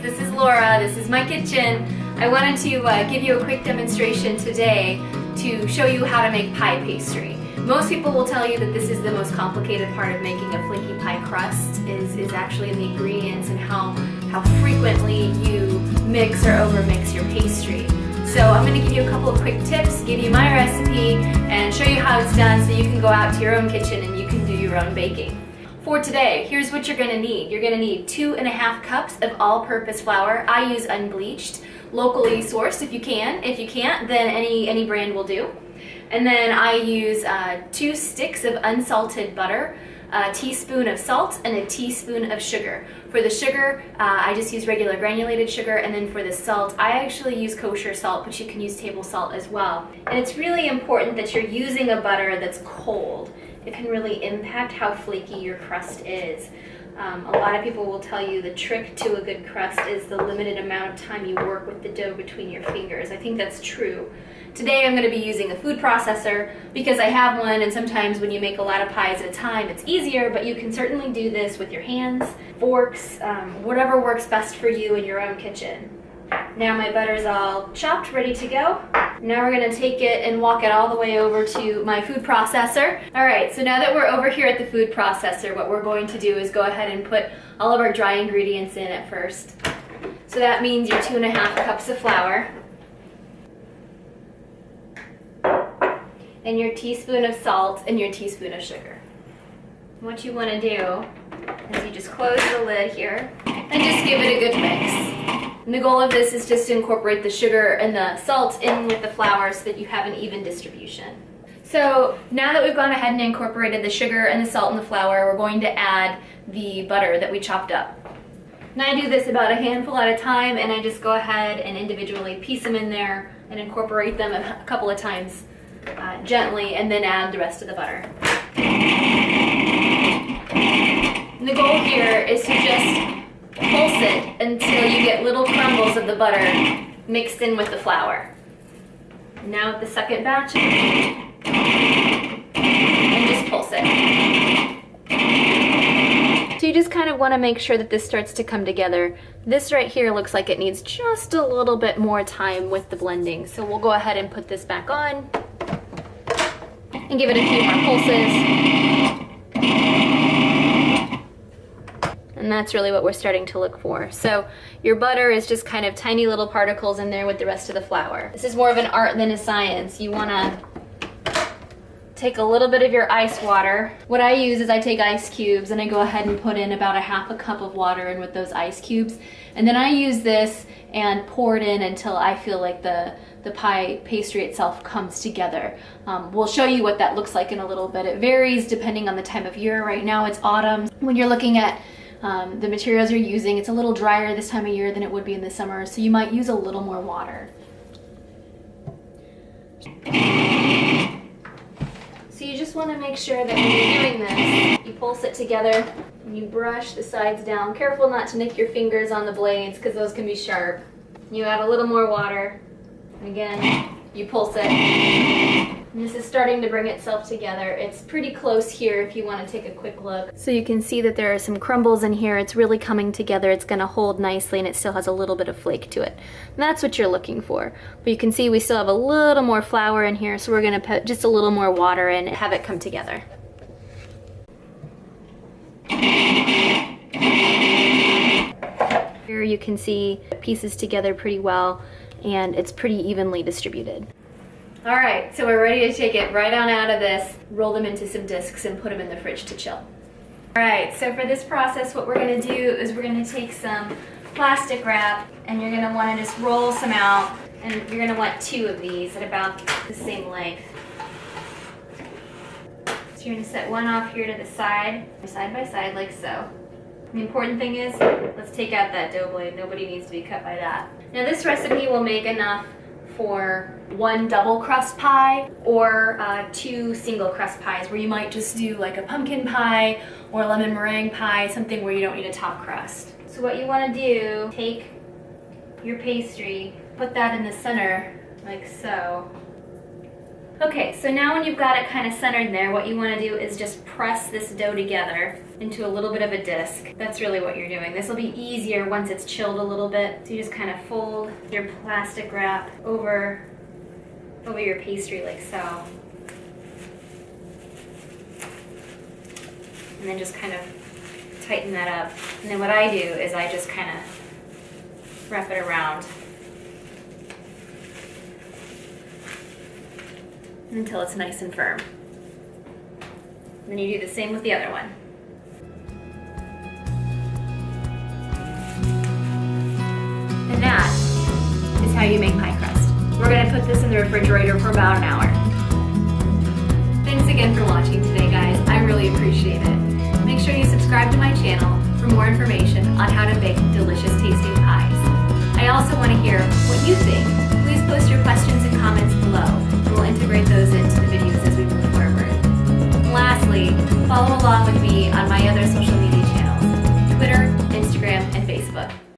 this is Laura, this is my kitchen. I wanted to give you a quick demonstration today to show you how to make pie pastry. Most people will tell you that this is the most complicated part of making a flaky pie crust is actually in the ingredients and how frequently you mix or overmix your pastry. So I'm going to give you a couple of quick tips, give you my recipe, and show you how it's done so you can go out to your own kitchen and you can do your own baking. For today, here's what you're going to need. You're going to need 2.5 cups of all-purpose flour. I use unbleached, locally sourced if you can. If you can't, then any brand will do. And then I use 2 sticks of unsalted butter, a teaspoon of salt, and a teaspoon of sugar. For the sugar, I just use regular granulated sugar, and then for the salt, I actually use kosher salt, but you can use table salt as well. And it's really important that you're using a butter that's cold. It can really impact how flaky your crust is. A lot of people will tell you the trick to a good crust is the limited amount of time you work with the dough between your fingers. I think that's true. Today I'm going to be using a food processor because I have one, and sometimes when you make a lot of pies at a time it's easier, but you can certainly do this with your hands, forks, whatever works best for you in your own kitchen. Now my butter's all chopped, ready to go. Now we're going to take it and walk it all the way over to my food processor. Alright, so now that we're over here at the food processor, what we're going to do is go ahead and put all of our dry ingredients in at first. So that means your 2.5 cups of flour, and your teaspoon of salt, and your teaspoon of sugar. What you want to do is you just close the lid here and just give it a good mix. And the goal of this is just to incorporate the sugar and the salt in with the flour so that you have an even distribution. So now that we've gone ahead and incorporated the sugar and the salt and the flour, we're going to add the butter that we chopped up. Now I do this about a handful at a time, and I just go ahead and individually piece them in there and incorporate them a couple of times gently, and then add the rest of the butter. And the goal here is to just pulse it until you get little crumbles of the butter mixed in with the flour. Now with the second batch, and just pulse it. So you just kind of want to make sure that this starts to come together. This right here looks like it needs just a little bit more time with the blending. So we'll go ahead and put this back on and give it a few more pulses. And that's really what we're starting to look for. So your butter is just kind of tiny little particles in there with the rest of the flour. This is more of an art than a science. You want to take a little bit of your ice water. What I use is I take ice cubes and I go ahead and put in about 1/2 cup of water in with those ice cubes. And then I use this and pour it in until I feel like the pie pastry itself comes together. We'll show you what that looks like in a little bit. It varies depending on the time of year. Right now it's autumn. When you're looking at the materials you're using, it's a little drier this time of year than it would be in the summer, so you might use a little more water. So you just want to make sure that when you're doing this, you pulse it together and you brush the sides down. Careful not to nick your fingers on the blades because those can be sharp. You add a little more water, and again, you pulse it. And this is starting to bring itself together. It's pretty close here if you want to take a quick look. So you can see that there are some crumbles in here. It's really coming together. It's going to hold nicely, and it still has a little bit of flake to it. And that's what you're looking for. But you can see we still have a little more flour in here, so we're going to put just a little more water in and have it come together. Here you can see it pieces together pretty well, and it's pretty evenly distributed. All right, so we're ready to take it right on out of this, roll them into some discs, and put them in the fridge to chill. All right, so for this process, what we're gonna do is we're gonna take some plastic wrap, and you're gonna wanna just roll some out, and you're gonna want 2 of these at about the same length. So you're gonna set one off here to the side by side like so. The important thing is, let's take out that dough blade. Nobody needs to be cut by that. Now this recipe will make enough for 1 double crust pie or 2 single crust pies, where you might just do like a pumpkin pie or a lemon meringue pie, something where you don't need a top crust. So what you want to do, take your pastry, put that in the center like so. Okay, so now when you've got it kind of centered there, what you want to do is just press this dough together into a little bit of a disc. That's really what you're doing. This will be easier once it's chilled a little bit. So you just kind of fold your plastic wrap over your pastry like so. And then just kind of tighten that up. And then what I do is I just kind of wrap it around until it's nice and firm. Then you do the same with the other one. And that is how you make pie crust. We're going to put this in the refrigerator for about an hour. Thanks again for watching today, guys. I really appreciate it. Make sure you subscribe to my channel for more information on how to bake delicious tasting pies. I also want to hear what you think. Please post your questions and comments below, and we'll integrate those into the videos as we move forward. Lastly, follow along with me on my other social media channels, Twitter, Instagram, and Facebook.